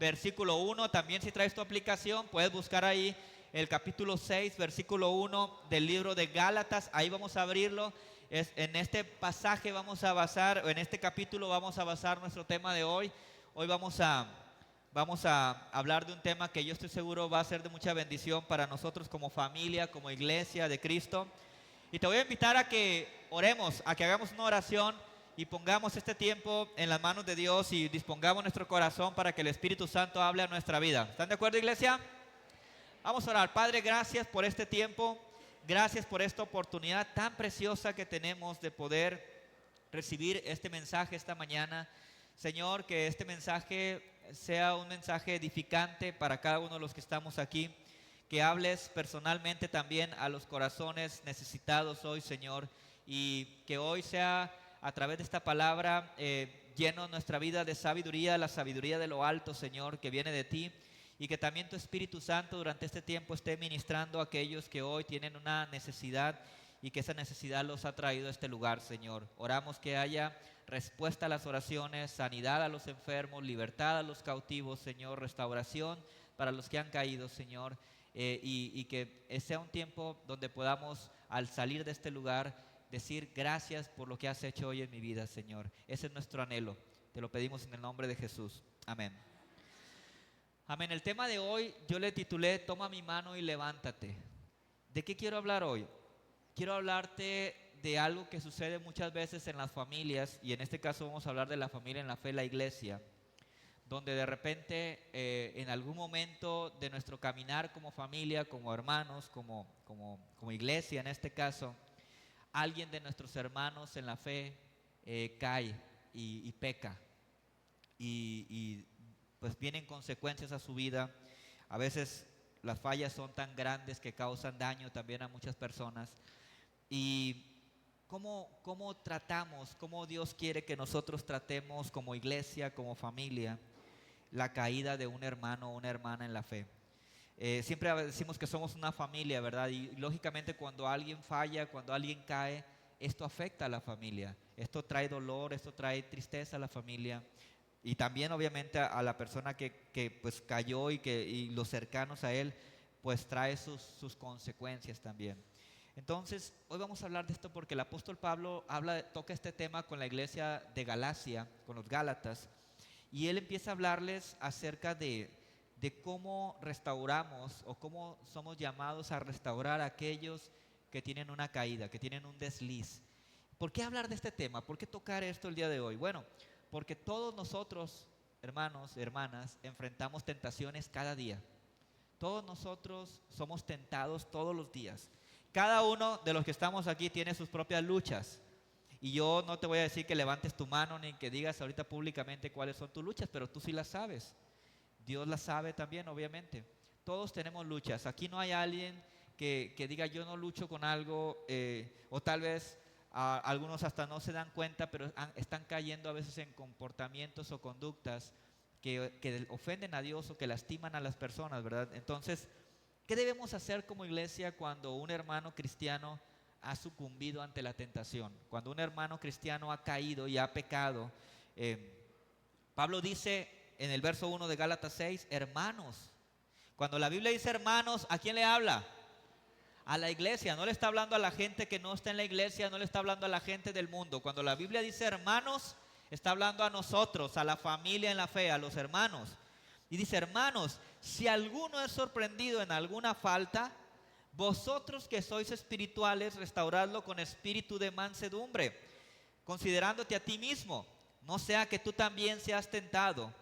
versículo 1. También si traes tu aplicación, puedes buscar ahí el capítulo 6, versículo 1 del libro de Gálatas. Ahí vamos a abrirlo. En este pasaje vamos a basar, en este capítulo vamos a basar nuestro tema de hoy. Hoy vamos a hablar de un tema que yo estoy seguro va a ser de mucha bendición para nosotros como familia, como iglesia de Cristo. Y te voy a invitar a que oremos, a que hagamos una oración y pongamos este tiempo en las manos de Dios y dispongamos nuestro corazón para que el Espíritu Santo hable a nuestra vida. ¿Están de acuerdo, iglesia? Vamos a orar. Padre, gracias por este tiempo. Gracias por esta oportunidad tan preciosa que tenemos de poder recibir este mensaje esta mañana. Señor, que este mensaje sea un mensaje edificante para cada uno de los que estamos aquí. Que hables personalmente también a los corazones necesitados hoy, Señor. Y que hoy sea a través de esta palabra lleno nuestra vida de sabiduría, la sabiduría de lo alto, Señor, que viene de ti. Y que también tu Espíritu Santo durante este tiempo esté ministrando a aquellos que hoy tienen una necesidad y que esa necesidad los ha traído a este lugar, Señor. Oramos que haya respuesta a las oraciones, sanidad a los enfermos, libertad a los cautivos, Señor, restauración para los que han caído, Señor. Y que sea un tiempo donde podamos, al salir de este lugar, decir gracias por lo que has hecho hoy en mi vida, Señor. Ese es nuestro anhelo. Te lo pedimos en el nombre de Jesús. Amén. Amén. El tema de hoy yo le titulé Toma mi mano y levántate. ¿De qué quiero hablar hoy? Quiero hablarte de algo que sucede muchas veces en las familias, y en este caso vamos a hablar de la familia en la fe, la iglesia, donde de repente en algún momento de nuestro caminar como familia, como hermanos, como iglesia en este caso, alguien de nuestros hermanos en la fe cae y peca y pues vienen consecuencias a su vida. A veces las fallas son tan grandes que causan daño también a muchas personas. Y cómo tratamos, cómo Dios quiere que nosotros tratemos como iglesia, como familia, la caída de un hermano o una hermana en la fe. Siempre decimos que somos una familia, ¿verdad? Y lógicamente cuando alguien falla, cuando alguien cae, esto afecta a la familia. Esto trae dolor, esto trae tristeza a la familia. Y también obviamente a la persona que pues cayó y los cercanos a él, pues trae sus consecuencias también. Entonces, hoy vamos a hablar de esto porque el apóstol Pablo toca este tema con la iglesia de Galacia, con los Gálatas, y él empieza a hablarles acerca de cómo restauramos o cómo somos llamados a restaurar a aquellos que tienen una caída, que tienen un desliz. ¿Por qué hablar de este tema? ¿Por qué tocar esto el día de hoy? Bueno, porque todos nosotros, hermanos, hermanas, enfrentamos tentaciones cada día. Todos nosotros somos tentados todos los días. Cada uno de los que estamos aquí tiene sus propias luchas. Y yo no te voy a decir que levantes tu mano ni que digas ahorita públicamente cuáles son tus luchas, pero tú sí las sabes. Dios las sabe también, obviamente. Todos tenemos luchas. Aquí no hay alguien que diga yo no lucho con algo, o tal vez algunos hasta no se dan cuenta, pero están cayendo a veces en comportamientos o conductas que ofenden a Dios o que lastiman a las personas, ¿verdad? Entonces, ¿qué debemos hacer como iglesia cuando un hermano cristiano ha sucumbido ante la tentación? Cuando un hermano cristiano ha caído y ha pecado. Pablo dice en el verso 1 de Gálatas 6, hermanos. Cuando la Biblia dice hermanos, ¿a quién le habla? A la iglesia. No le está hablando a la gente que no está en la iglesia, no le está hablando a la gente del mundo. Cuando la Biblia dice hermanos, está hablando a nosotros, a la familia en la fe, a los hermanos. Y dice, hermanos, si alguno es sorprendido en alguna falta, vosotros que sois espirituales, restauradlo con espíritu de mansedumbre, considerándote a ti mismo, no sea que tú también seas tentado.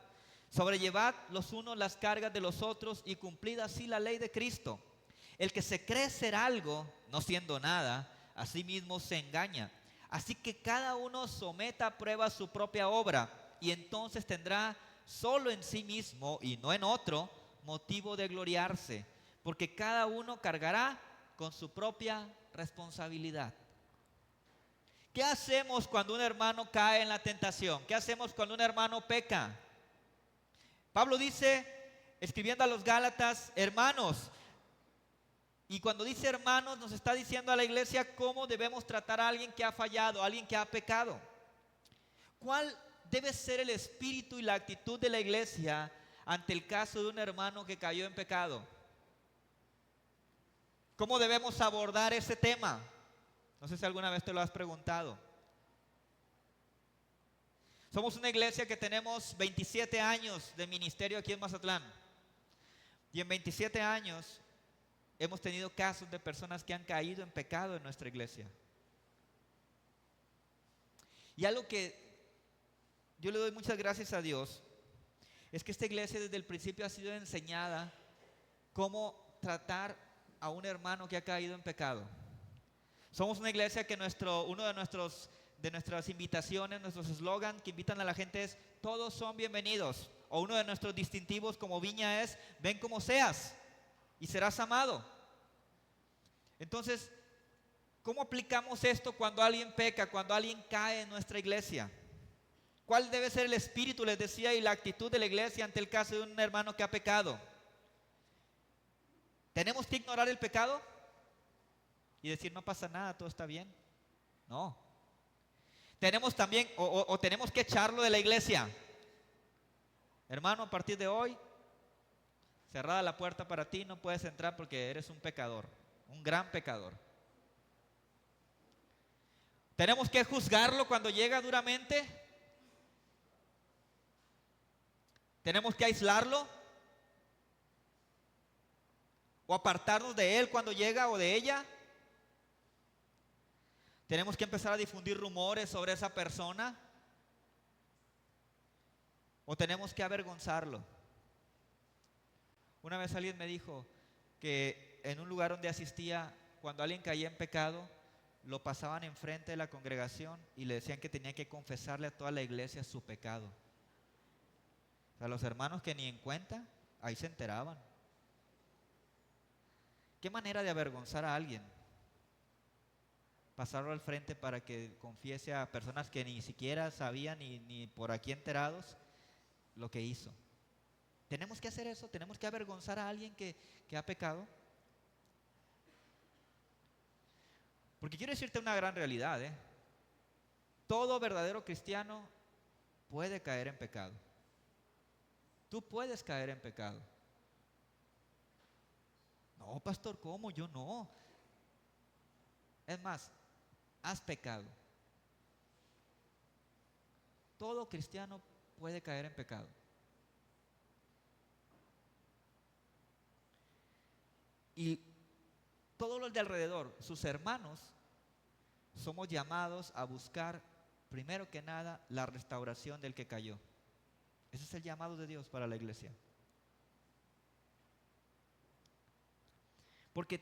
Sobrellevad los unos las cargas de los otros y cumplid así la ley de Cristo. El que se cree ser algo, no siendo nada, a sí mismo se engaña. Así que cada uno someta a prueba su propia obra y entonces tendrá solo en sí mismo y no en otro motivo de gloriarse, porque cada uno cargará con su propia responsabilidad. ¿Qué hacemos cuando un hermano cae en la tentación? ¿Qué hacemos cuando un hermano peca? Pablo dice, escribiendo a los Gálatas, hermanos, y cuando dice hermanos nos está diciendo a la iglesia cómo debemos tratar a alguien que ha fallado, a alguien que ha pecado. ¿Cuál debe ser el espíritu y la actitud de la iglesia ante el caso de un hermano que cayó en pecado? ¿Cómo debemos abordar ese tema? No sé si alguna vez te lo has preguntado. Somos una iglesia que tenemos 27 años de ministerio aquí en Mazatlán. Y en 27 años hemos tenido casos de personas que han caído en pecado en nuestra iglesia. Y algo que yo le doy muchas gracias a Dios es que esta iglesia desde el principio ha sido enseñada cómo tratar a un hermano que ha caído en pecado. Somos una iglesia que uno de nuestras invitaciones, nuestros eslogan que invitan a la gente es: todos son bienvenidos. O uno de nuestros distintivos como Viña es: ven como seas y serás amado. Entonces, ¿cómo aplicamos esto cuando alguien peca, cuando alguien cae en nuestra iglesia? ¿Cuál debe ser el espíritu, les decía, y la actitud de la iglesia ante el caso de un hermano que ha pecado? ¿Tenemos que ignorar el pecado y decir no pasa nada, todo está bien? No. Tenemos también, o tenemos que echarlo de la iglesia. Hermano, a partir de hoy, cerrada la puerta para ti, no puedes entrar porque eres un pecador, un gran pecador. ¿Tenemos que juzgarlo cuando llega duramente? ¿Tenemos que aislarlo? ¿O apartarnos de él cuando llega o de ella? ¿Tenemos que empezar a difundir rumores sobre esa persona? ¿O tenemos que avergonzarlo? Una vez alguien me dijo que en un lugar donde asistía, cuando alguien caía en pecado, lo pasaban enfrente de la congregación y le decían que tenía que confesarle a toda la iglesia su pecado. O sea, los hermanos que ni en cuenta, ahí se enteraban. ¿Qué manera de avergonzar a alguien? Pasarlo al frente para que confiese a personas que ni siquiera sabían ni por aquí enterados lo que hizo. ¿Tenemos que hacer eso? ¿Tenemos que avergonzar a alguien que ha pecado? Porque quiero decirte una gran realidad, ¿eh? Todo verdadero cristiano puede caer en pecado. Tú puedes caer en pecado. No, pastor, ¿cómo? Yo no. Es más, has pecado. Todo cristiano puede caer en pecado. Y todos los de alrededor, sus hermanos, somos llamados a buscar, primero que nada, la restauración del que cayó. Ese es el llamado de Dios para la iglesia. Porque,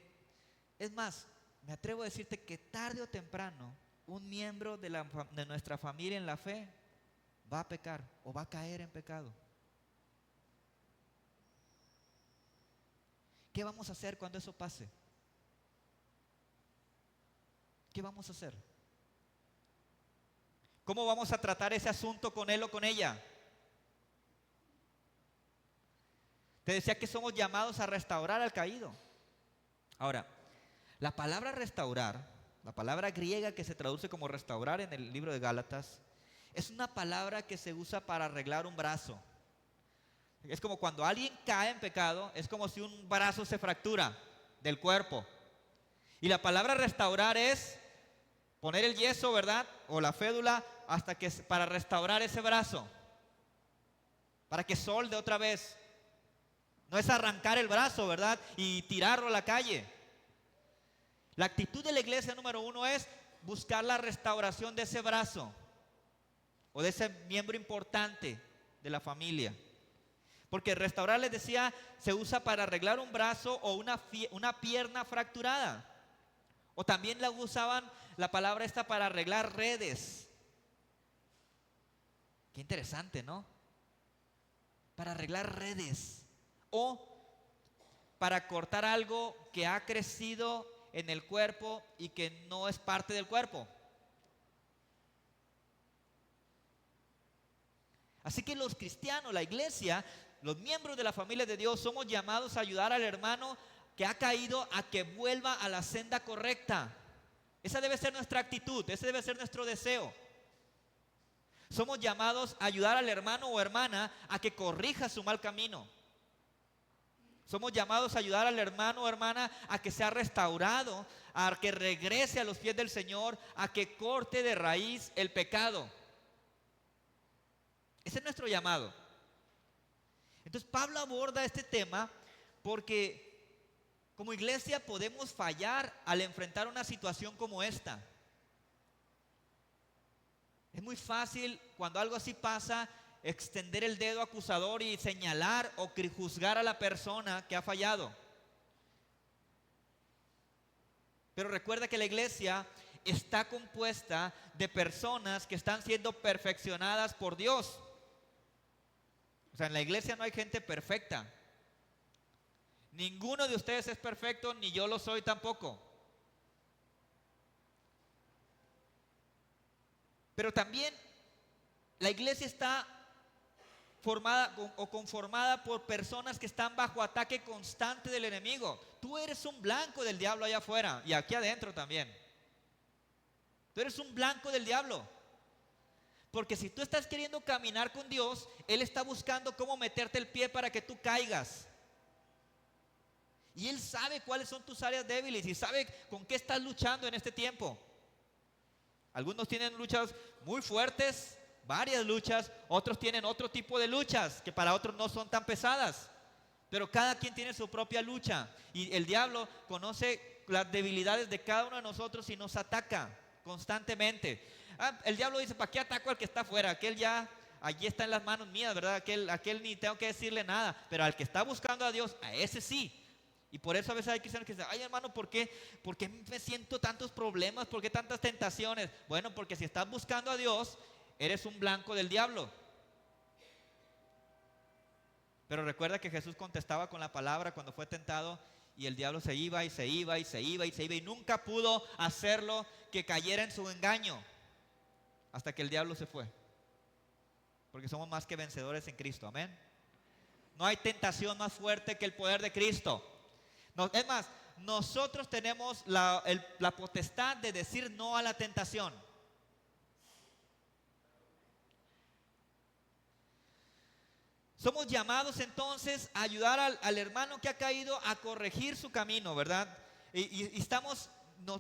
es más, me atrevo a decirte que tarde o temprano, un miembro de nuestra familia en la fe va a pecar o va a caer en pecado. ¿Qué vamos a hacer cuando eso pase? ¿Qué vamos a hacer? ¿Cómo vamos a tratar ese asunto con él o con ella? Te decía que somos llamados a restaurar al caído. Ahora, la palabra restaurar, la palabra griega que se traduce como restaurar en el libro de Gálatas, es una palabra que se usa para arreglar un brazo. Es como cuando alguien cae en pecado, es como si un brazo se fractura del cuerpo. Y la palabra restaurar es poner el yeso, ¿verdad? O la fédula para restaurar ese brazo, para que solde otra vez. No es arrancar el brazo, ¿verdad? Y tirarlo a la calle. La actitud de la iglesia número uno es buscar la restauración de ese brazo o de ese miembro importante de la familia. Porque restaurar, les decía, se usa para arreglar un brazo o una pierna fracturada. O también usaban la palabra esta para arreglar redes. Qué interesante, ¿no? Para arreglar redes. O para cortar algo que ha crecido en el cuerpo y que no es parte del cuerpo. Así que los cristianos, la iglesia, los miembros de la familia de Dios, somos llamados a ayudar al hermano que ha caído a que vuelva a la senda correcta. Esa debe ser nuestra actitud, ese debe ser nuestro deseo. Somos llamados a ayudar al hermano o hermana a que corrija su mal camino. Somos llamados a ayudar al hermano o hermana a que sea restaurado, a que regrese a los pies del Señor, a que corte de raíz el pecado. Ese es nuestro llamado. Entonces Pablo aborda este tema porque como iglesia podemos fallar al enfrentar una situación como esta. Es muy fácil cuando algo así pasa extender el dedo acusador y señalar o juzgar a la persona que ha fallado. Pero recuerda que la iglesia está compuesta de personas que están siendo perfeccionadas por Dios. O sea, en la iglesia no hay gente perfecta. Ninguno de ustedes es perfecto, ni yo lo soy tampoco. Pero también la iglesia está formada o conformada por personas que están bajo ataque constante del enemigo. Tú eres un blanco del diablo allá afuera y aquí adentro también. Tú eres un blanco del diablo. Porque si tú estás queriendo caminar con Dios, Él está buscando cómo meterte el pie para que tú caigas. Y Él sabe cuáles son tus áreas débiles y sabe con qué estás luchando en este tiempo. Algunos tienen luchas muy fuertes, varias luchas, otros tienen otro tipo de luchas que para otros no son tan pesadas. Pero cada quien tiene su propia lucha y el diablo conoce las debilidades de cada uno de nosotros y nos ataca constantemente. El diablo dice, ¿para qué ataco al que está afuera? Aquel ya, allí está en las manos mías, ¿verdad? Aquel ni tengo que decirle nada. Pero al que está buscando a Dios, a ese sí. Y por eso a veces hay cristianos que dicen, ay hermano, ¿por qué me siento tantos problemas? ¿Por qué tantas tentaciones? Bueno, porque si estás buscando a Dios, eres un blanco del diablo. Pero recuerda que Jesús contestaba con la palabra cuando fue tentado y el diablo se iba y se iba y se iba y se iba y nunca pudo hacerlo que cayera en su engaño hasta que el diablo se fue. Porque somos más que vencedores en Cristo, amén. No hay tentación más fuerte que el poder de Cristo. Es más, nosotros tenemos la potestad de decir no a la tentación. Somos llamados entonces a ayudar al hermano que ha caído a corregir su camino, ¿verdad?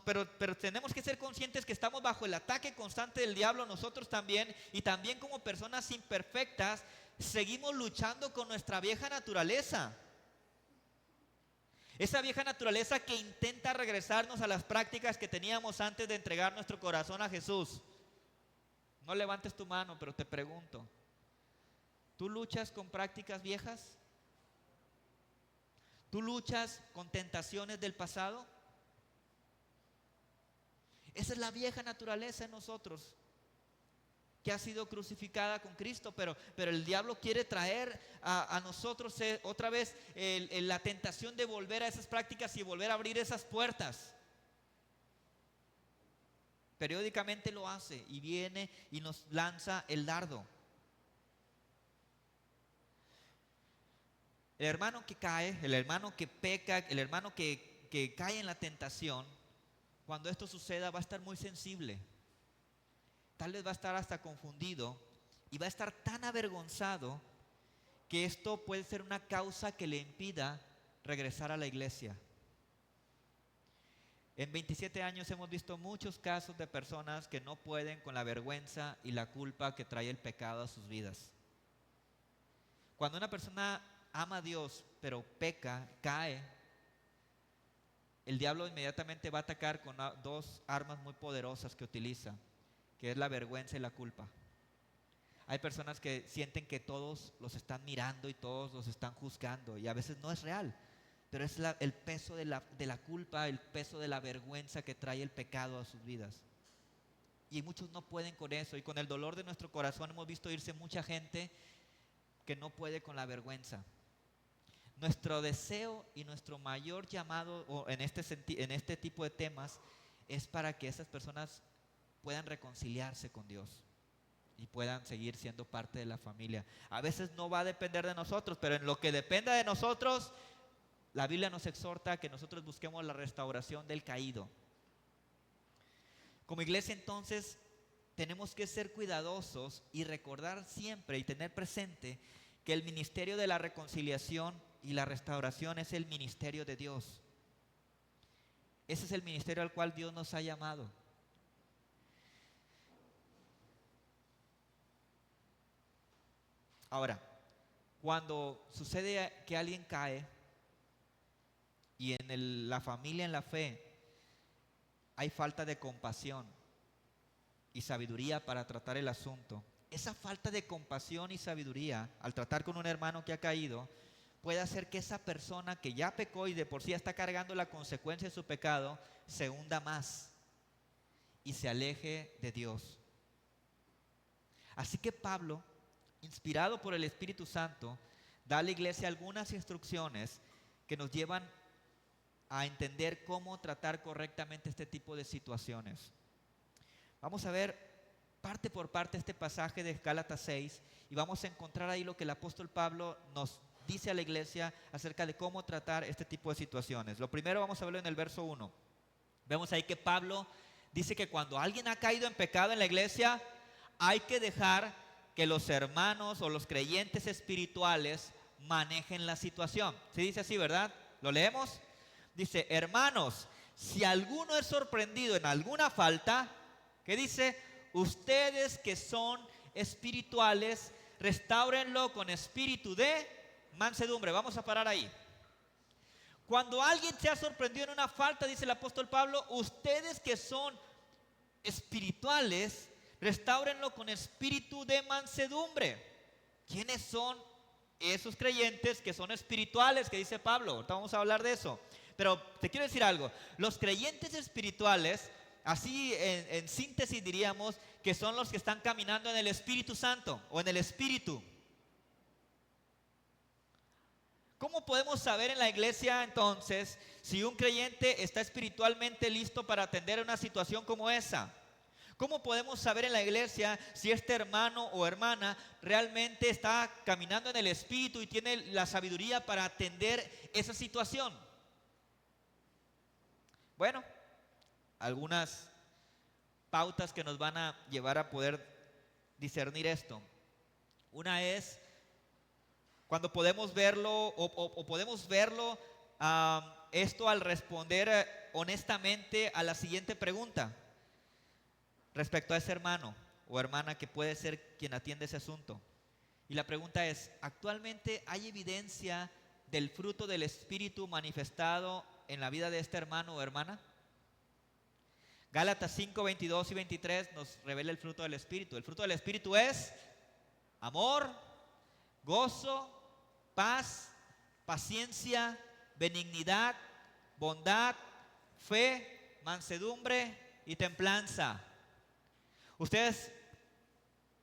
Pero tenemos que ser conscientes que estamos bajo el ataque constante del diablo nosotros también. Y también como personas imperfectas seguimos luchando con nuestra vieja naturaleza. Esa vieja naturaleza que intenta regresarnos a las prácticas que teníamos antes de entregar nuestro corazón a Jesús. No levantes tu mano, pero te pregunto, ¿tú luchas con prácticas viejas? ¿Tú luchas con tentaciones del pasado? Esa es la vieja naturaleza en nosotros, que ha sido crucificada con Cristo, pero el diablo quiere traer a nosotros otra vez la tentación de volver a esas prácticas y volver a abrir esas puertas. Periódicamente lo hace y viene y nos lanza el dardo. El hermano que cae, el hermano que peca, el hermano que cae en la tentación, cuando esto suceda va a estar muy sensible. Tal vez va a estar hasta confundido y va a estar tan avergonzado que esto puede ser una causa que le impida regresar a la iglesia. En 27 años hemos visto muchos casos de personas que no pueden con la vergüenza y la culpa que trae el pecado a sus vidas. Cuando una persona ama a Dios pero peca, cae, el diablo inmediatamente va a atacar con dos armas muy poderosas que utiliza, que es la vergüenza y la culpa. Hay personas que sienten que todos los están mirando y todos los están juzgando y a veces no es real, pero es el peso de la culpa, el peso de la vergüenza que trae el pecado a sus vidas. Y muchos no pueden con eso y con el dolor de nuestro corazón hemos visto irse mucha gente que no puede con la vergüenza. Nuestro deseo y nuestro mayor llamado en este tipo de temas es para que esas personas puedan reconciliarse con Dios y puedan seguir siendo parte de la familia. A veces no va a depender de nosotros, pero en lo que dependa de nosotros, la Biblia nos exhorta a que nosotros busquemos la restauración del caído. Como iglesia entonces tenemos que ser cuidadosos y recordar siempre y tener presente que el ministerio de la reconciliación y la restauración es el ministerio de Dios. Ese es el ministerio al cual Dios nos ha llamado. Ahora, cuando sucede que alguien cae y en la familia, en la fe, hay falta de compasión y sabiduría para tratar el asunto, esa falta de compasión y sabiduría al tratar con un hermano que ha caído puede hacer que esa persona que ya pecó y de por sí está cargando la consecuencia de su pecado se hunda más y se aleje de Dios. Así que Pablo, inspirado por el Espíritu Santo, da a la iglesia algunas instrucciones que nos llevan a entender cómo tratar correctamente este tipo de situaciones. Vamos a ver parte por parte este pasaje de Gálatas 6 y vamos a encontrar ahí lo que el apóstol Pablo nos dice a la iglesia acerca de cómo tratar este tipo de situaciones. Lo primero vamos a verlo en el verso 1. Vemos ahí que Pablo dice que cuando alguien ha caído en pecado en la iglesia, hay que dejar que los hermanos o los creyentes espirituales manejen la situación. ¿Sí dice así, verdad? ¿Lo leemos? Dice, hermanos, si alguno es sorprendido en alguna falta, ¿qué dice? Ustedes que son espirituales, restáurenlo con espíritu de mansedumbre. Vamos a parar ahí. Cuando alguien se ha sorprendido en una falta, dice el apóstol Pablo, ustedes que son espirituales, restáurenlo con espíritu de mansedumbre. ¿Quiénes son esos creyentes que son espirituales? Que dice Pablo. Ahorita vamos a hablar de eso. Pero te quiero decir algo. Los creyentes espirituales, así en síntesis diríamos, que son los que están caminando en el Espíritu Santo o en el Espíritu. ¿Cómo podemos saber en la iglesia entonces si un creyente está espiritualmente listo para atender una situación como esa? ¿Cómo podemos saber en la iglesia si este hermano o hermana realmente está caminando en el Espíritu y tiene la sabiduría para atender esa situación? Bueno, algunas pautas que nos van a llevar a poder discernir esto. Una es cuando podemos verlo o podemos verlo esto al responder honestamente a la siguiente pregunta respecto a ese hermano o hermana que puede ser quien atiende ese asunto. Y la pregunta es, ¿actualmente hay evidencia del fruto del Espíritu manifestado en la vida de este hermano o hermana? Gálatas 5, 22 y 23 nos revela el fruto del Espíritu. El fruto del Espíritu es amor, gozo, paz, paciencia, benignidad, bondad, fe, mansedumbre y templanza. Ustedes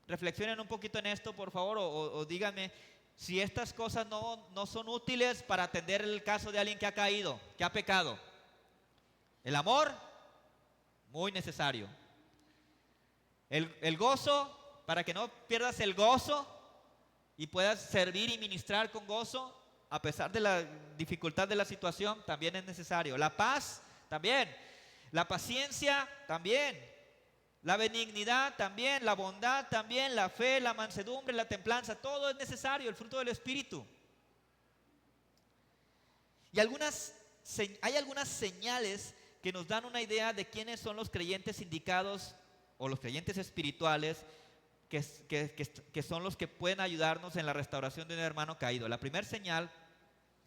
reflexionen un poquito en esto, por favor, o díganme si estas cosas no son útiles para atender el caso de alguien que ha caído, que ha pecado. El amor, muy necesario. El gozo, para que no pierdas el gozo y puedas servir y ministrar con gozo a pesar de la dificultad de la situación, también es necesario. La paz, también. La paciencia, también. La benignidad, también. La bondad, también. La fe, la mansedumbre, la templanza, todo es necesario, el fruto del Espíritu. Y hay algunas señales que nos dan una idea de quiénes son los creyentes indicados o los creyentes espirituales que son los que pueden ayudarnos en la restauración de un hermano caído. La primera señal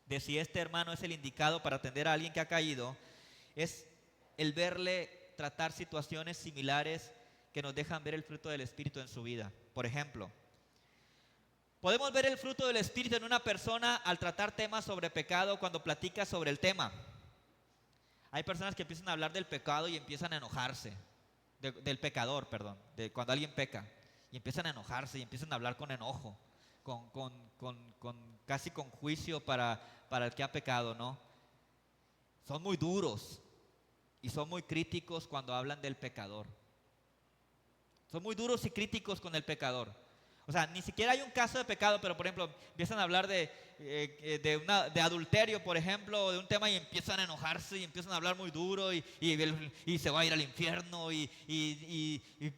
de si este hermano es el indicado para atender a alguien que ha caído es el verle tratar situaciones similares que nos dejan ver el fruto del Espíritu en su vida. Por ejemplo, podemos ver el fruto del Espíritu en una persona al tratar temas sobre pecado cuando platica sobre el tema. Hay personas que empiezan a hablar del pecado y empiezan a enojarse, del pecador, perdón, de cuando alguien peca. Y empiezan a enojarse y empiezan a hablar con enojo, casi con juicio para el que ha pecado, ¿no? Son muy duros y son muy críticos cuando hablan del pecador. Son muy duros y críticos con el pecador. O sea, ni siquiera hay un caso de pecado, pero por ejemplo, empiezan a hablar de adulterio, por ejemplo, de un tema y empiezan a enojarse y empiezan a hablar muy duro y se va a ir al infierno y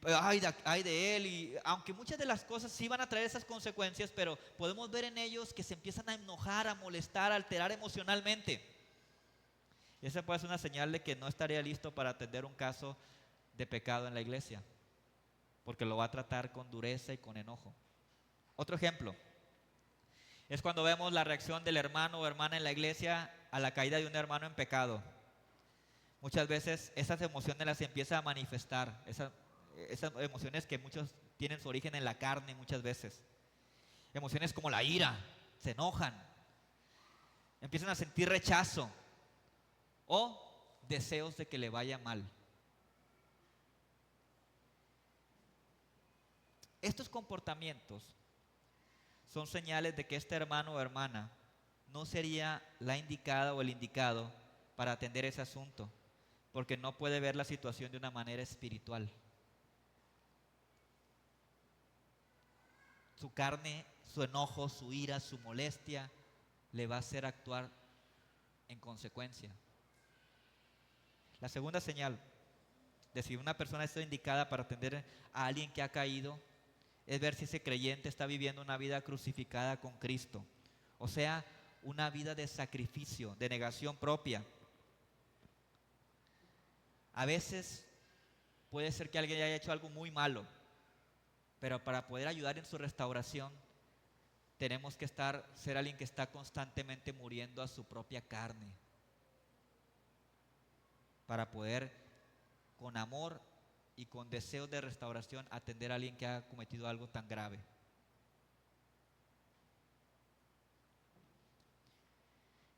ay de él. Y aunque muchas de las cosas sí van a traer esas consecuencias, pero podemos ver en ellos que se empiezan a enojar, a molestar, a alterar emocionalmente. Y esa puede ser una señal de que no estaría listo para atender un caso de pecado en la iglesia, porque lo va a tratar con dureza y con enojo. Otro ejemplo es cuando vemos la reacción del hermano o hermana en la iglesia a la caída de un hermano en pecado. Muchas veces esas emociones las empieza a manifestar, esas emociones que muchos tienen su origen en la carne muchas veces. Emociones como la ira, se enojan, empiezan a sentir rechazo o deseos de que le vaya mal. Estos comportamientos son señales de que este hermano o hermana no sería la indicada o el indicado para atender ese asunto, porque no puede ver la situación de una manera espiritual. Su carne, su enojo, su ira, su molestia le va a hacer actuar en consecuencia. La segunda señal de si una persona está indicada para atender a alguien que ha caído es ver si ese creyente está viviendo una vida crucificada con Cristo. O sea, una vida de sacrificio, de negación propia. A veces puede ser que alguien haya hecho algo muy malo, pero para poder ayudar en su restauración tenemos que ser alguien que está constantemente muriendo a su propia carne, para poder con amor y con deseos de restauración atender a alguien que ha cometido algo tan grave.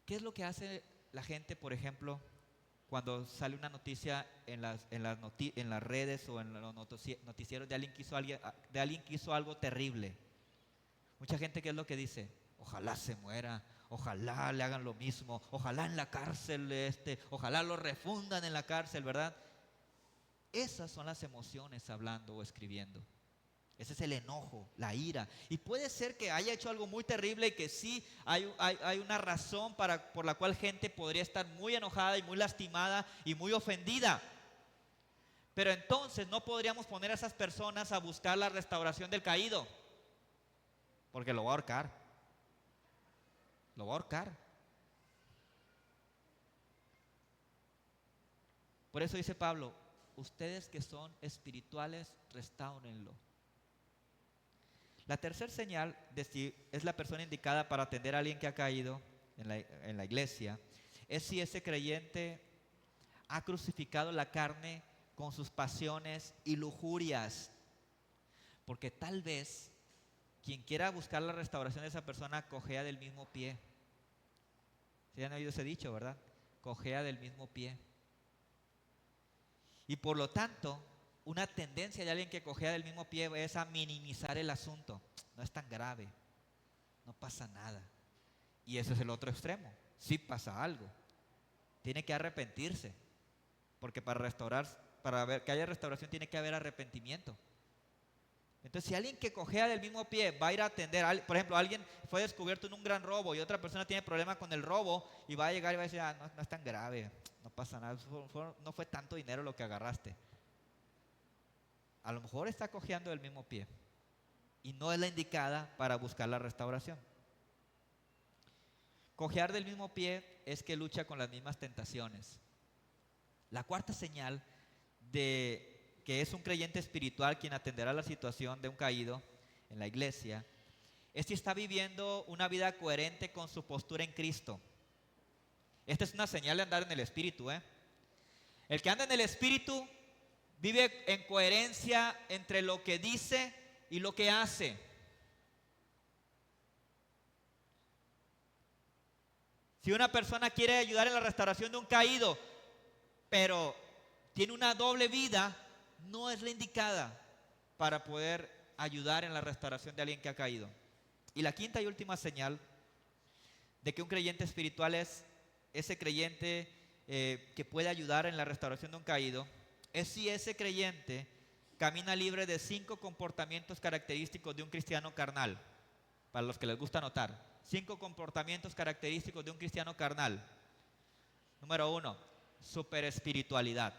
¿Qué es lo que hace la gente, por ejemplo, cuando sale una noticia en las redes o en los noticieros de alguien que hizo algo terrible? Mucha gente, ¿qué es lo que dice? Ojalá se muera, ojalá le hagan lo mismo, ojalá en la cárcel ojalá lo refundan en la cárcel, ¿verdad? Esas son las emociones hablando o escribiendo. Ese es el enojo, la ira. Y puede ser que haya hecho algo muy terrible y que sí hay una razón por la cual gente podría estar muy enojada y muy lastimada y muy ofendida. Pero entonces no podríamos poner a esas personas a buscar la restauración del caído, porque lo va a ahorcar. Lo va a ahorcar. Por eso dice Pablo, ustedes que son espirituales, restáurenlo. La tercera señal de si es la persona indicada para atender a alguien que ha caído en la iglesia es si ese creyente ha crucificado la carne con sus pasiones y lujurias. Porque tal vez quien quiera buscar la restauración de esa persona cojea del mismo pie. ¿Sí han oído ese dicho, verdad? Cojea del mismo pie. Y por lo tanto, una tendencia de alguien que cojea del mismo pie es a minimizar el asunto. No es tan grave, no pasa nada. Y ese es el otro extremo. Sí pasa algo. Tiene que arrepentirse, porque para ver que haya restauración tiene que haber arrepentimiento. Entonces, si alguien que cojea del mismo pie va a ir a atender, por ejemplo, alguien fue descubierto en un gran robo y otra persona tiene problema con el robo y va a llegar y va a decir, no es tan grave, no pasa nada, no fue tanto dinero lo que agarraste. A lo mejor está cojeando del mismo pie y no es la indicada para buscar la restauración. Cojear del mismo pie es que lucha con las mismas tentaciones. La cuarta señal de que es un creyente espiritual quien atenderá la situación de un caído en la iglesia es si está viviendo una vida coherente con su postura en Cristo. Esta es una señal de andar en el Espíritu. El que anda en el Espíritu vive en coherencia entre lo que dice y lo que hace. Si una persona quiere ayudar en la restauración de un caído, pero tiene una doble vida, no es la indicada para poder ayudar en la restauración de alguien que ha caído. Y la quinta y última señal de que un creyente espiritual es ese creyente que puede ayudar en la restauración de un caído, es si ese creyente camina libre de 5 comportamientos característicos de un cristiano carnal. Para los que les gusta anotar, 5 comportamientos característicos de un cristiano carnal. Número 1, superespiritualidad.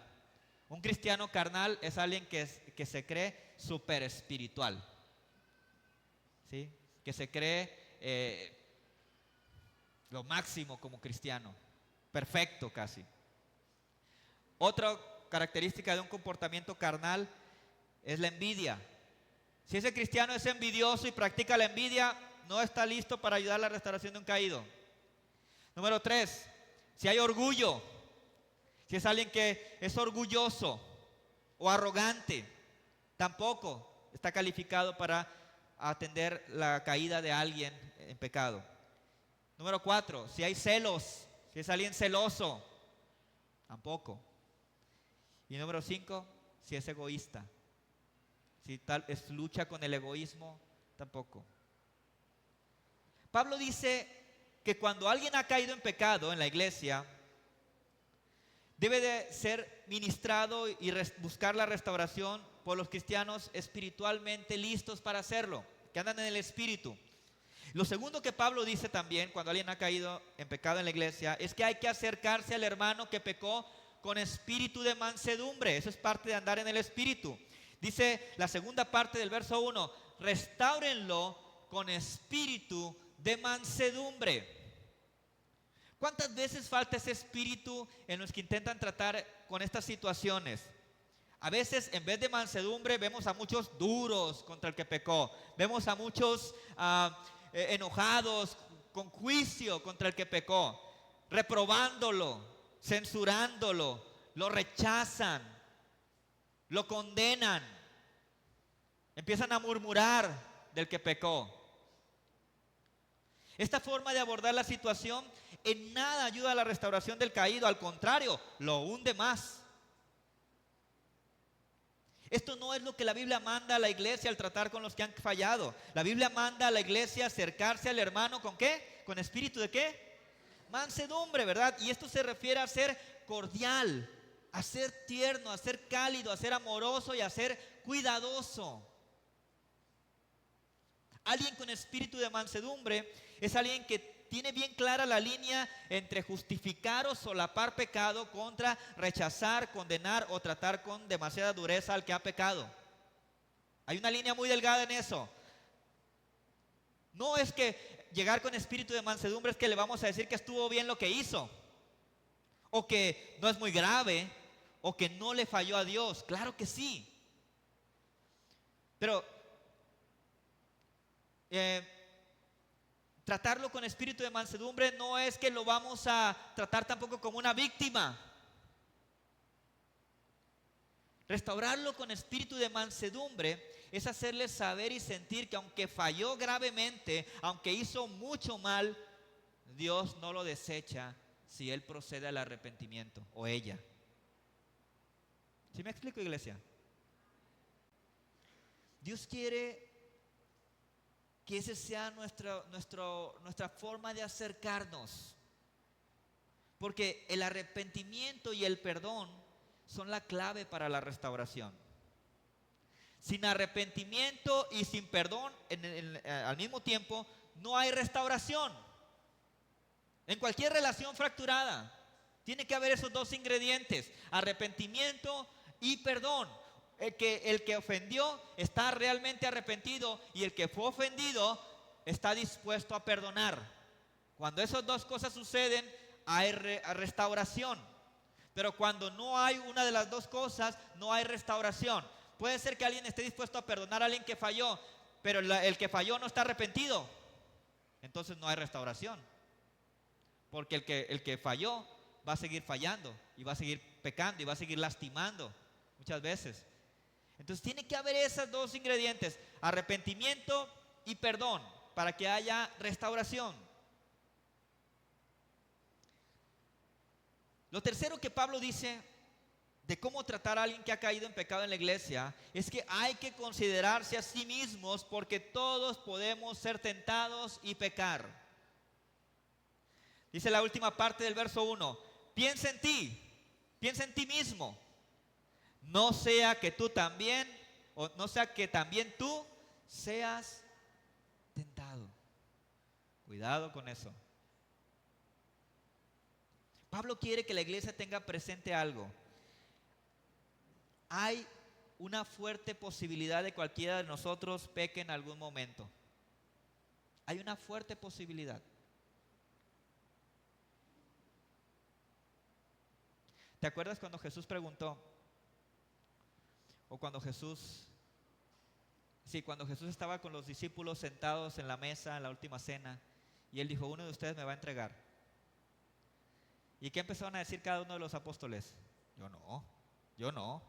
Un cristiano carnal es alguien que se cree superespiritual, ¿sí? Que se cree lo máximo como cristiano, perfecto casi. Otra característica de un comportamiento carnal es la envidia. Si ese cristiano es envidioso y practica la envidia, no está listo para ayudar a la restauración de un caído. Número 3, si hay orgullo, si es alguien que es orgulloso o arrogante, tampoco está calificado para atender la caída de alguien en pecado. Número 4, si hay celos, si es alguien celoso, tampoco. Y número 5, si es egoísta, si tal es lucha con el egoísmo, tampoco. Pablo dice que cuando alguien ha caído en pecado en la iglesia, debe de ser ministrado y buscar la restauración por los cristianos espiritualmente listos para hacerlo, que andan en el espíritu. Lo segundo que Pablo dice también cuando alguien ha caído en pecado en la iglesia es que hay que acercarse al hermano que pecó con espíritu de mansedumbre. Eso es parte de andar en el espíritu. Dice la segunda parte del verso 1, restáurenlo con espíritu de mansedumbre. ¿Cuántas veces falta ese espíritu en los que intentan tratar con estas situaciones? A veces en vez de mansedumbre vemos a muchos duros contra el que pecó. Vemos a muchos enojados con juicio contra el que pecó, reprobándolo, censurándolo, lo rechazan, lo condenan, empiezan a murmurar del que pecó. Esta forma de abordar la situación en nada ayuda a la restauración del caído, al contrario, lo hunde más. Esto no es lo que la Biblia manda a la iglesia al tratar con los que han fallado. La Biblia manda a la iglesia acercarse al hermano ¿con qué? ¿Con espíritu de qué? Mansedumbre, ¿verdad? Y esto se refiere a ser cordial, a ser tierno, a ser cálido, a ser amoroso y a ser cuidadoso. Alguien con espíritu de mansedumbre es alguien que tiene bien clara la línea entre justificar o solapar pecado contra rechazar, condenar o tratar con demasiada dureza al que ha pecado. Hay una línea muy delgada en eso. No es que llegar con espíritu de mansedumbre es que le vamos a decir que estuvo bien lo que hizo, o que no es muy grave, o que no le falló a Dios. Claro que sí. Pero tratarlo con espíritu de mansedumbre no es que lo vamos a tratar tampoco como una víctima. Restaurarlo con espíritu de mansedumbre es hacerle saber y sentir que aunque falló gravemente, aunque hizo mucho mal, Dios no lo desecha si él procede al arrepentimiento o ella. ¿Sí me explico, iglesia? Dios quiere que esa sea nuestra forma de acercarnos. Porque el arrepentimiento y el perdón son la clave para la restauración. Sin arrepentimiento y sin perdón al mismo tiempo, no hay restauración. En cualquier relación fracturada, tiene que haber esos dos ingredientes: arrepentimiento y perdón. El que ofendió está realmente arrepentido y el que fue ofendido está dispuesto a perdonar. Cuando esas dos cosas suceden, hay restauración. Pero cuando no hay una de las dos cosas, no hay restauración. Puede ser que alguien esté dispuesto a perdonar a alguien que falló, pero el que falló no está arrepentido. Entonces no hay restauración. Porque el que falló va a seguir fallando y va a seguir pecando y va a seguir lastimando muchas veces. Entonces tiene que haber esos dos ingredientes: arrepentimiento y perdón, para que haya restauración. Lo tercero que Pablo dice de cómo tratar a alguien que ha caído en pecado en la iglesia es que hay que considerarse a sí mismos, porque todos podemos ser tentados y pecar. Dice la última parte del verso 1: piensa en ti mismo, no sea que tú también o no sea que también tú seas tentado. Cuidado con eso. Pablo quiere que la iglesia tenga presente algo. Hay una fuerte posibilidad de cualquiera de nosotros peque en algún momento. Hay una fuerte posibilidad. ¿Te acuerdas cuando Jesús preguntó? O cuando Jesús estaba con los discípulos sentados en la mesa en la última cena, y él dijo, uno de ustedes me va a entregar. ¿Y qué empezaron a decir cada uno de los apóstoles? Yo no, yo no,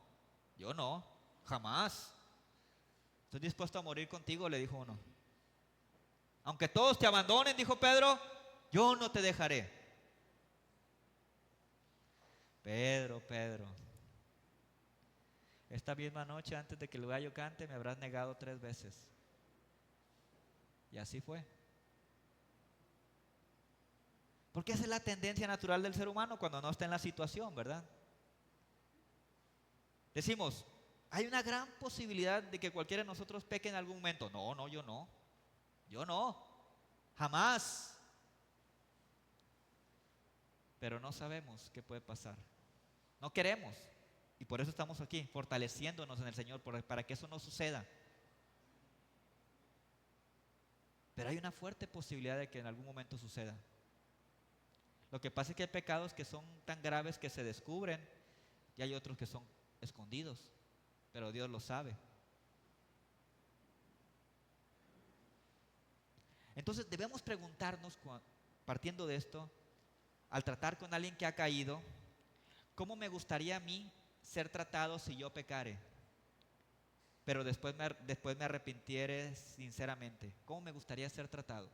yo no, jamás. Estoy dispuesto a morir contigo, le dijo uno. Aunque todos te abandonen, dijo Pedro, yo no te dejaré. Pedro, esta misma noche antes de que el gallo cante me habrás negado 3 veces. Y así fue. Porque esa es la tendencia natural del ser humano cuando no está en la situación, ¿verdad? Decimos, hay una gran posibilidad de que cualquiera de nosotros peque en algún momento. No, yo no. Yo no. Jamás. Pero no sabemos qué puede pasar. No queremos. Y por eso estamos aquí, fortaleciéndonos en el Señor, para que eso no suceda. Pero hay una fuerte posibilidad de que en algún momento suceda. Lo que pasa es que hay pecados que son tan graves que se descubren y hay otros que son escondidos, pero Dios lo sabe. Entonces debemos preguntarnos, partiendo de esto, al tratar con alguien que ha caído, ¿cómo me gustaría a mí ser tratado si yo pecare? Pero después me arrepintiere sinceramente. ¿Cómo me gustaría ser tratado?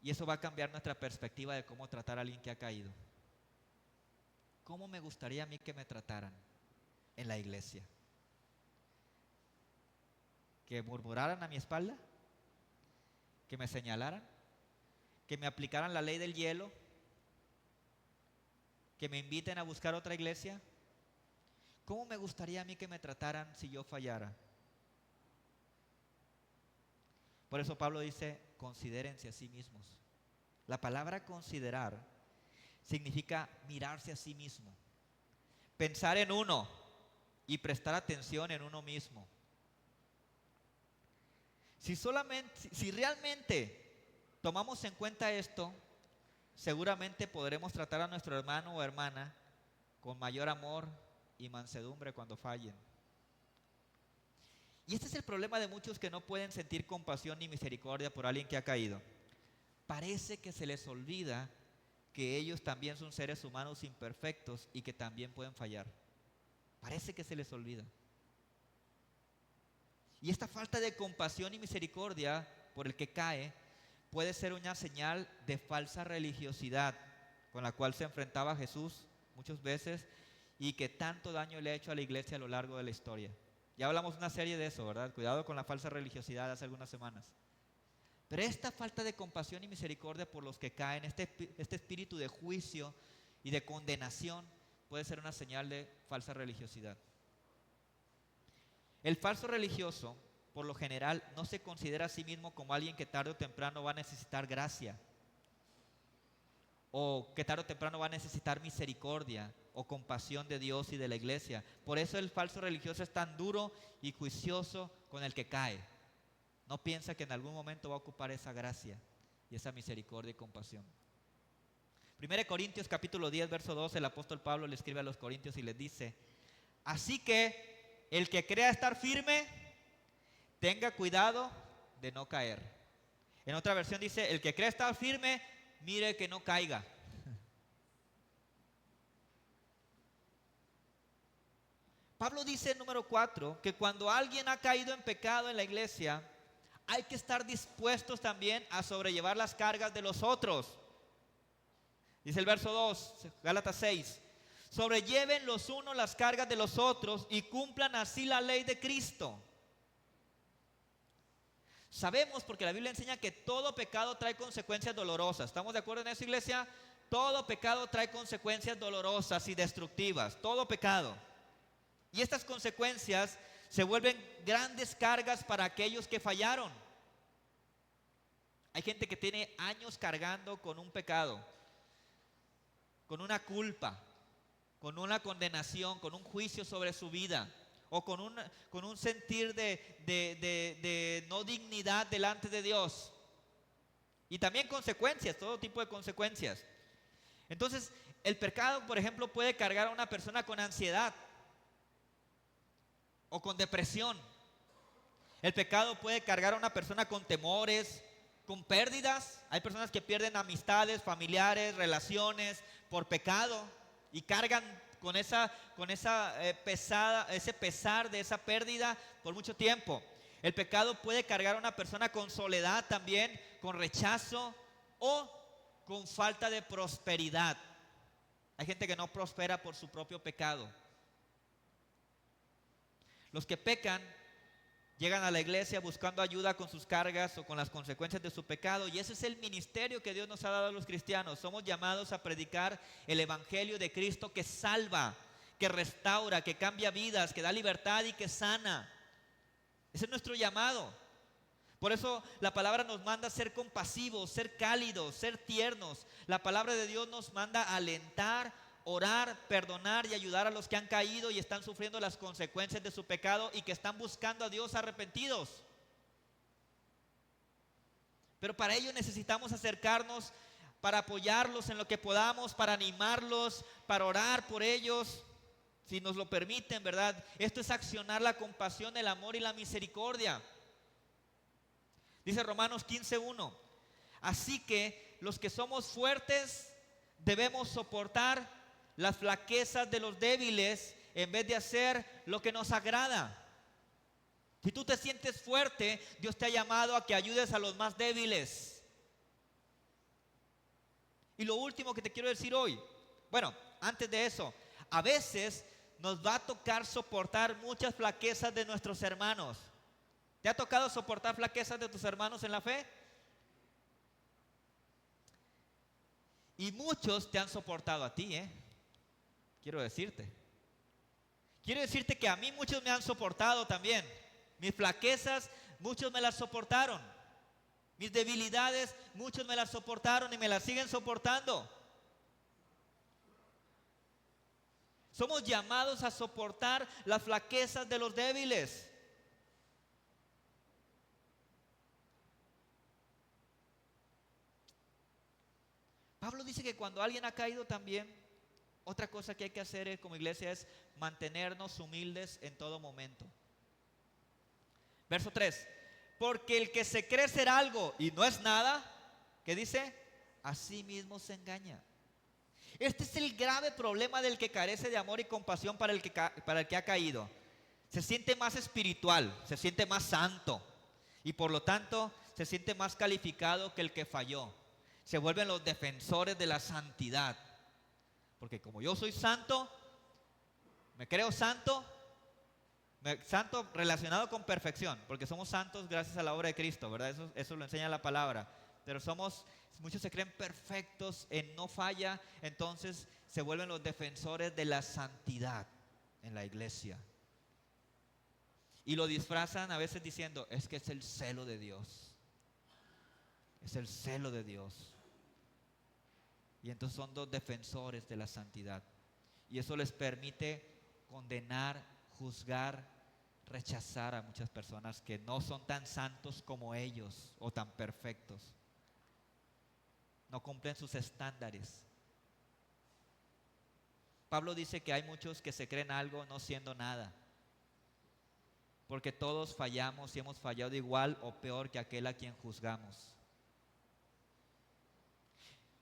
Y eso va a cambiar nuestra perspectiva de cómo tratar a alguien que ha caído. ¿Cómo me gustaría a mí que me trataran en la iglesia? ¿Que murmuraran a mi espalda? ¿Que me señalaran? ¿Que me aplicaran la ley del hielo? ¿Que me inviten a buscar otra iglesia? ¿Cómo me gustaría a mí que me trataran si yo fallara? Por eso Pablo dice, considérense a sí mismos. La palabra considerar significa mirarse a sí mismo, pensar en uno y prestar atención en uno mismo. Si realmente tomamos en cuenta esto, seguramente podremos tratar a nuestro hermano o hermana con mayor amor y mansedumbre cuando fallen. Y este es el problema de muchos que no pueden sentir compasión ni misericordia por alguien que ha caído. Parece que se les olvida que ellos también son seres humanos imperfectos y que también pueden fallar. Parece que se les olvida. Y esta falta de compasión y misericordia por el que cae puede ser una señal de falsa religiosidad con la cual se enfrentaba Jesús muchas veces y que tanto daño le ha hecho a la iglesia a lo largo de la historia. Ya hablamos una serie de eso, ¿verdad? Cuidado con la falsa religiosidad hace algunas semanas. Pero esta falta de compasión y misericordia por los que caen, este espíritu de juicio y de condenación puede ser una señal de falsa religiosidad. El falso religioso, por lo general, no se considera a sí mismo como alguien que tarde o temprano va a necesitar gracia, o que tarde o temprano va a necesitar misericordia o compasión de Dios y de la iglesia. Por eso el falso religioso es tan duro y juicioso con el que cae. No piensa que en algún momento va a ocupar esa gracia y esa misericordia y compasión. 1 Corintios capítulo 10, verso 12, el apóstol Pablo le escribe a los corintios y les dice: así que el que crea estar firme, tenga cuidado de no caer. En otra versión dice: el que crea estar firme, mire que no caiga. Pablo dice en número 4 que cuando alguien ha caído en pecado en la iglesia, hay que estar dispuestos también a sobrellevar las cargas de los otros. Dice el verso 2, Gálatas 6: sobrelleven los unos las cargas de los otros y cumplan así la ley de Cristo. Sabemos, porque la Biblia enseña que todo pecado trae consecuencias dolorosas. ¿Estamos de acuerdo en eso, iglesia? Todo pecado trae consecuencias dolorosas y destructivas, todo pecado. Y estas consecuencias se vuelven grandes cargas para aquellos que fallaron. Hay gente que tiene años cargando con un pecado, con una culpa, con una condenación, con un juicio sobre su vida, o con un sentir de no dignidad delante de Dios. Y también consecuencias, todo tipo de consecuencias. Entonces, el pecado, por ejemplo, puede cargar a una persona con ansiedad o con depresión. El pecado puede cargar a una persona con temores, con pérdidas. Hay personas que pierden amistades, familiares, relaciones por pecado y cargan con ese pesar de esa pérdida por mucho tiempo. El pecado puede cargar a una persona con soledad también, con rechazo o con falta de prosperidad. Hay gente que no prospera por su propio pecado. Los que pecan llegan a la iglesia buscando ayuda con sus cargas o con las consecuencias de su pecado. Y ese es el ministerio que Dios nos ha dado a los cristianos. Somos llamados a predicar el evangelio de Cristo que salva, que restaura, que cambia vidas, que da libertad y que sana. Ese es nuestro llamado. Por eso la palabra nos manda a ser compasivos, ser cálidos, ser tiernos. La palabra de Dios nos manda a alentar, orar, perdonar y ayudar a los que han caído y están sufriendo las consecuencias de su pecado y que están buscando a Dios arrepentidos. Pero para ello necesitamos acercarnos para apoyarlos en lo que podamos, para animarlos, para orar por ellos, si nos lo permiten, ¿verdad? Esto es accionar la compasión, el amor y la misericordia. Dice Romanos 15:1. Así que los que somos fuertes debemos soportar las flaquezas de los débiles en vez de hacer lo que nos agrada. Si tú te sientes fuerte, Dios te ha llamado a que ayudes a los más débiles. Y lo último que te quiero decir hoy, bueno, antes de eso, a veces nos va a tocar soportar muchas flaquezas de nuestros hermanos. ¿Te ha tocado soportar flaquezas de tus hermanos en la fe? Y muchos te han soportado a ti, Quiero decirte que a mí muchos me han soportado también. Mis flaquezas, muchos me las soportaron. Mis debilidades, muchos me las soportaron y me las siguen soportando. Somos llamados a soportar las flaquezas de los débiles. Pablo dice que cuando alguien ha caído también, otra cosa que hay que hacer como iglesia es mantenernos humildes en todo momento. Verso 3. Porque el que se cree ser algo y no es nada, ¿qué dice? A sí mismo se engaña. Este es el grave problema del que carece de amor y compasión para el que ha caído. Se siente más espiritual, se siente más santo y por lo tanto se siente más calificado que el que falló. Se vuelven los defensores de la santidad. Porque como yo soy santo, me creo santo, santo relacionado con perfección, porque somos santos gracias a la obra de Cristo, ¿verdad? Eso lo enseña la palabra. Pero muchos se creen perfectos en no falla, entonces se vuelven los defensores de la santidad en la iglesia. Y lo disfrazan a veces diciendo, es que es el celo de Dios. Es el celo de Dios. Y entonces son dos defensores de la santidad. Y eso les permite condenar, juzgar, rechazar a muchas personas que no son tan santos como ellos o tan perfectos. No cumplen sus estándares. Pablo dice que hay muchos que se creen algo no siendo nada. Porque todos fallamos y hemos fallado igual o peor que aquel a quien juzgamos.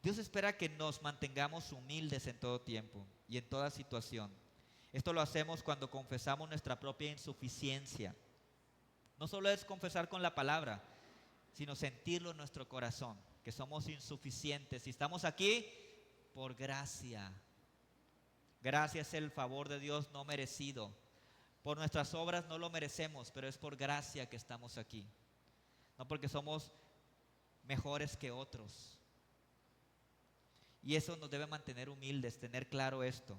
Dios espera que nos mantengamos humildes en todo tiempo y en toda situación. Esto lo hacemos cuando confesamos nuestra propia insuficiencia. No solo es confesar con la palabra, sino sentirlo en nuestro corazón, que somos insuficientes y estamos aquí por gracia. Gracia es el favor de Dios no merecido. Por nuestras obras no lo merecemos, pero es por gracia que estamos aquí. No porque somos mejores que otros. Y eso nos debe mantener humildes, tener claro esto.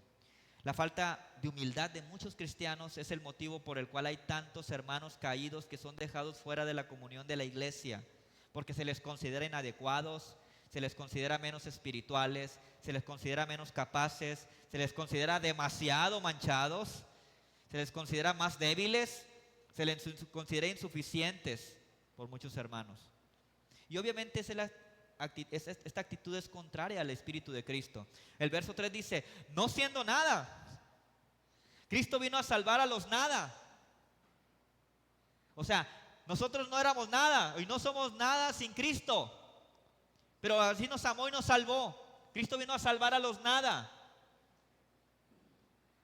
La falta de humildad de muchos cristianos es el motivo por el cual hay tantos hermanos caídos que son dejados fuera de la comunión de la iglesia, porque se les considera inadecuados, se les considera menos espirituales, se les considera menos capaces, se les considera demasiado manchados, se les considera más débiles, se les considera insuficientes por muchos hermanos. Y obviamente esta actitud es contraria al Espíritu de Cristo. El verso 3 dice, no siendo nada. Cristo vino a salvar a los nada. O sea, nosotros no éramos nada y no somos nada sin Cristo. Pero así nos amó y nos salvó. Cristo vino a salvar a los nada.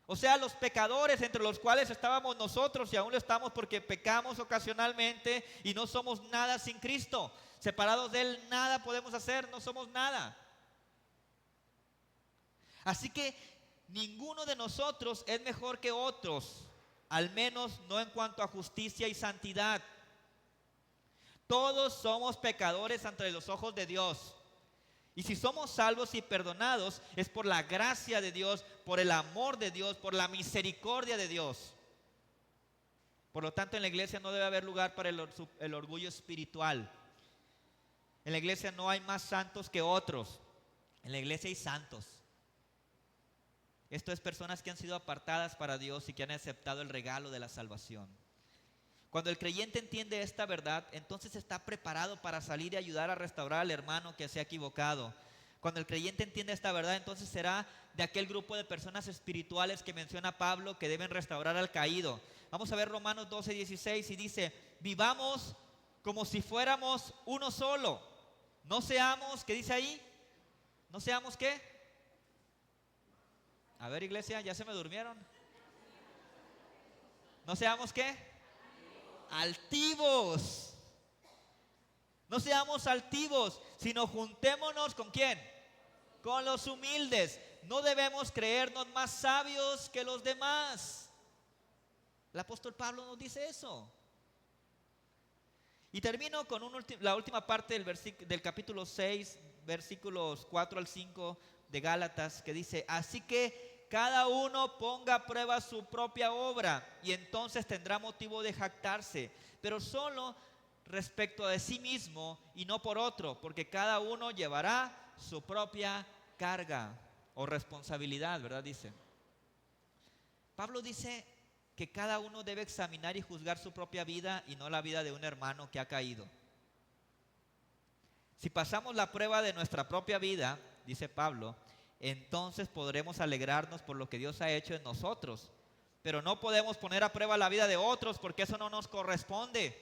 O sea, los pecadores entre los cuales estábamos nosotros y aún lo estamos porque pecamos ocasionalmente y no somos nada sin Cristo. Separados de Él nada podemos hacer, no somos nada. Así que ninguno de nosotros es mejor que otros, al menos no en cuanto a justicia y santidad. Todos somos pecadores ante los ojos de Dios. Y si somos salvos y perdonados, es por la gracia de Dios, por el amor de Dios, por la misericordia de Dios. Por lo tanto, en la iglesia no debe haber lugar para el orgullo espiritual. En la iglesia no hay más santos que otros. En la iglesia hay santos. Esto es personas que han sido apartadas para Dios y que han aceptado el regalo de la salvación. Cuando el creyente entiende esta verdad, entonces está preparado para salir y ayudar a restaurar al hermano que se ha equivocado. Cuando el creyente entiende esta verdad, entonces será de aquel grupo de personas espirituales que menciona Pablo que deben restaurar al caído. Vamos a ver Romanos 12:16 y dice, vivamos como si fuéramos uno solo. No seamos, ¿qué dice ahí? ¿No seamos qué? A ver, iglesia, ¿ya se me durmieron? ¿No seamos qué? Altivos. No seamos altivos, sino juntémonos ¿con quién? Con los humildes. No debemos creernos más sabios que los demás. El apóstol Pablo nos dice eso. Y termino con la última parte del capítulo 6, versículos 4 al 5 de Gálatas, que dice, así que cada uno ponga a prueba su propia obra y entonces tendrá motivo de jactarse, pero solo respecto de sí mismo y no por otro, porque cada uno llevará su propia carga o responsabilidad, ¿verdad? Dice. Pablo dice que cada uno debe examinar y juzgar su propia vida y no la vida de un hermano que ha caído. Si pasamos la prueba de nuestra propia vida, dice Pablo, entonces podremos alegrarnos por lo que Dios ha hecho en nosotros. Pero no podemos poner a prueba la vida de otros porque eso no nos corresponde.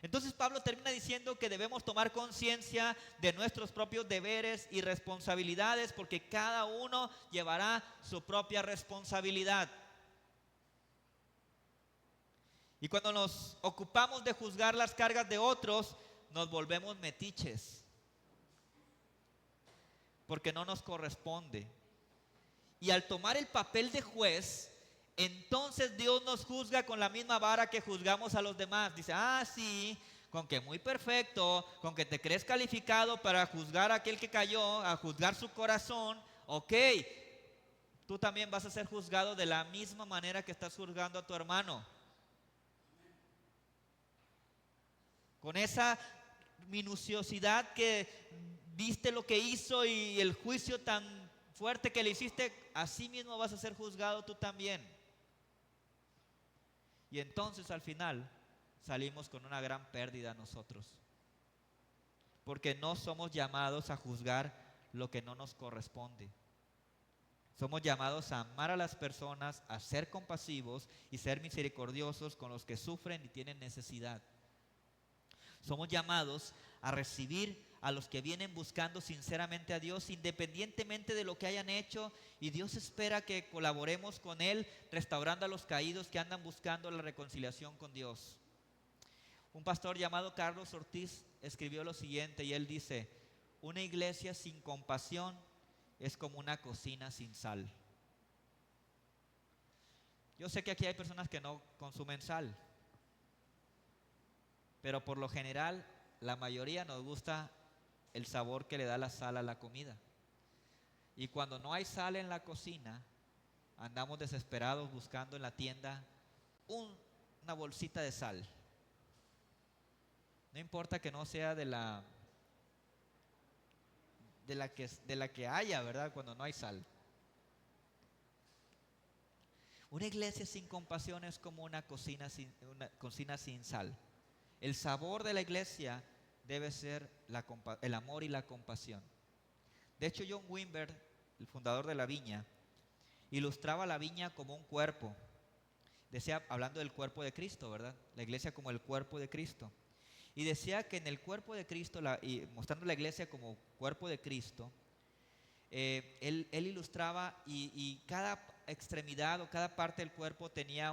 Entonces Pablo termina diciendo que debemos tomar conciencia de nuestros propios deberes y responsabilidades porque cada uno llevará su propia responsabilidad. Y cuando nos ocupamos de juzgar las cargas de otros, nos volvemos metiches. Porque no nos corresponde. Y al tomar el papel de juez, entonces Dios nos juzga con la misma vara que juzgamos a los demás. Dice, sí, con que muy perfecto, con que te crees calificado para juzgar a aquel que cayó, a juzgar su corazón, ok, tú también vas a ser juzgado de la misma manera que estás juzgando a tu hermano. Con esa minuciosidad que viste lo que hizo y el juicio tan fuerte que le hiciste, así mismo vas a ser juzgado tú también. Y entonces al final salimos con una gran pérdida nosotros. Porque no somos llamados a juzgar lo que no nos corresponde. Somos llamados a amar a las personas, a ser compasivos y ser misericordiosos con los que sufren y tienen necesidad. Somos llamados a recibir a los que vienen buscando sinceramente a Dios, independientemente de lo que hayan hecho, y Dios espera que colaboremos con Él, restaurando a los caídos que andan buscando la reconciliación con Dios. Un pastor llamado Carlos Ortiz escribió lo siguiente, y él dice, una iglesia sin compasión es como una cocina sin sal. Yo sé que aquí hay personas que no consumen sal, pero por lo general la mayoría nos gusta el sabor que le da la sal a la comida. Y cuando no hay sal en la cocina, andamos desesperados buscando en la tienda una bolsita de sal. No importa que no sea de la que haya, ¿verdad? Cuando no hay sal. Una iglesia sin compasión es como una cocina sin sal. El sabor de la iglesia debe ser el amor y la compasión. De hecho, John Wimber, el fundador de la viña, ilustraba la viña como un cuerpo. Decía, hablando del cuerpo de Cristo, ¿verdad? La iglesia como el cuerpo de Cristo. Y decía que en el cuerpo de Cristo, y mostrando la iglesia como cuerpo de Cristo, él ilustraba y cada extremidad o cada parte del cuerpo tenía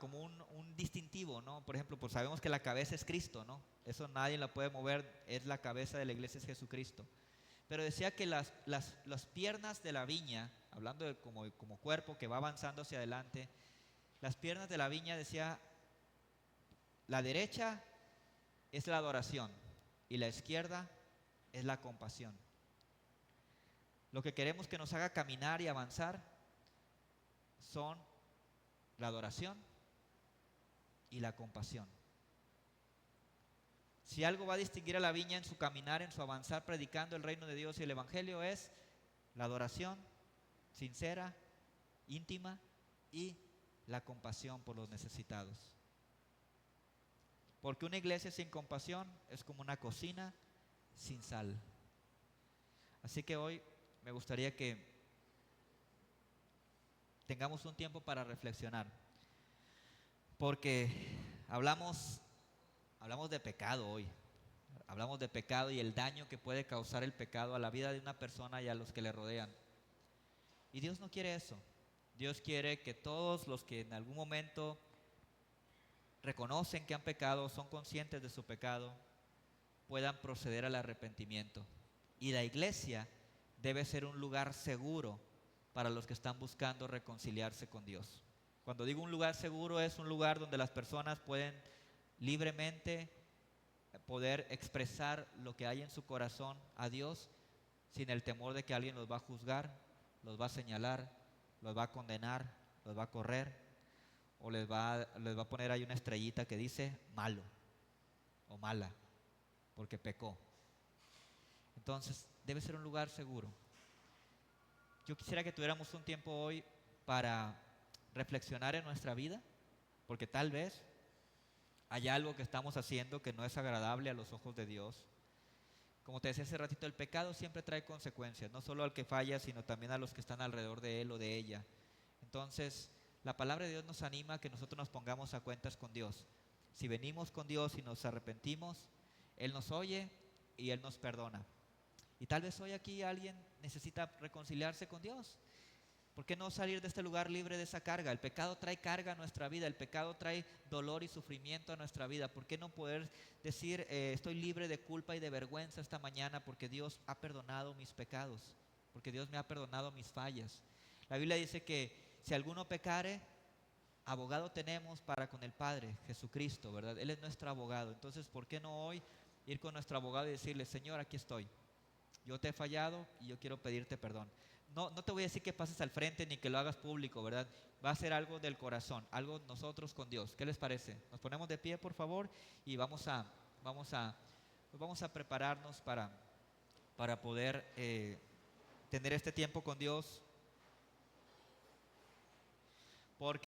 como un distintivo, ¿no? Por ejemplo, pues sabemos que la cabeza es Cristo, ¿no? Eso nadie la puede mover, es la cabeza de la iglesia, es Jesucristo. Pero decía que las piernas de la viña, hablando de como cuerpo que va avanzando hacia adelante, las piernas de la viña, decía, la derecha es la adoración y la izquierda es la compasión. Lo que queremos que nos haga caminar y avanzar son la adoración y la compasión. Si algo va a distinguir a la viña en su caminar, en su avanzar, predicando el reino de Dios y el evangelio, es la adoración sincera, íntima, y la compasión por los necesitados. Porque una iglesia sin compasión es como una cocina sin sal. Así que hoy me gustaría que tengamos un tiempo para reflexionar. Porque hablamos de pecado hoy. Hablamos de pecado y el daño que puede causar el pecado a la vida de una persona y a los que le rodean. Y Dios no quiere eso. Dios quiere que todos los que en algún momento reconocen que han pecado, son conscientes de su pecado, puedan proceder al arrepentimiento. Y la iglesia debe ser un lugar seguro para los que están buscando reconciliarse con Dios. Cuando digo un lugar seguro, es un lugar donde las personas pueden libremente poder expresar lo que hay en su corazón a Dios sin el temor de que alguien los va a juzgar, los va a señalar, los va a condenar, los va a correr o les va a poner ahí una estrellita que dice malo o mala porque pecó. Entonces debe ser un lugar seguro. Yo quisiera que tuviéramos un tiempo hoy para reflexionar en nuestra vida, porque tal vez hay algo que estamos haciendo que no es agradable a los ojos de Dios. Como te decía hace ratito, el pecado siempre trae consecuencias, no solo al que falla, sino también a los que están alrededor de él o de ella. Entonces, la palabra de Dios nos anima a que nosotros nos pongamos a cuentas con Dios. Si venimos con Dios y nos arrepentimos, Él nos oye y Él nos perdona. Y tal vez hoy aquí alguien necesita reconciliarse con Dios. ¿Por qué no salir de este lugar libre de esa carga? El pecado trae carga a nuestra vida, el pecado trae dolor y sufrimiento a nuestra vida. ¿Por qué no poder decir, estoy libre de culpa y de vergüenza esta mañana porque Dios ha perdonado mis pecados, porque Dios me ha perdonado mis fallas? La Biblia dice que si alguno pecare, abogado tenemos para con el Padre, Jesucristo, ¿verdad? Él es nuestro abogado. Entonces, ¿por qué no hoy ir con nuestro abogado y decirle, Señor, aquí estoy? Yo te he fallado y yo quiero pedirte perdón. No te voy a decir que pases al frente ni que lo hagas público, ¿verdad? Va a ser algo del corazón, algo nosotros con Dios. ¿Qué les parece? Nos ponemos de pie, por favor, y vamos a prepararnos para poder tener este tiempo con Dios. Porque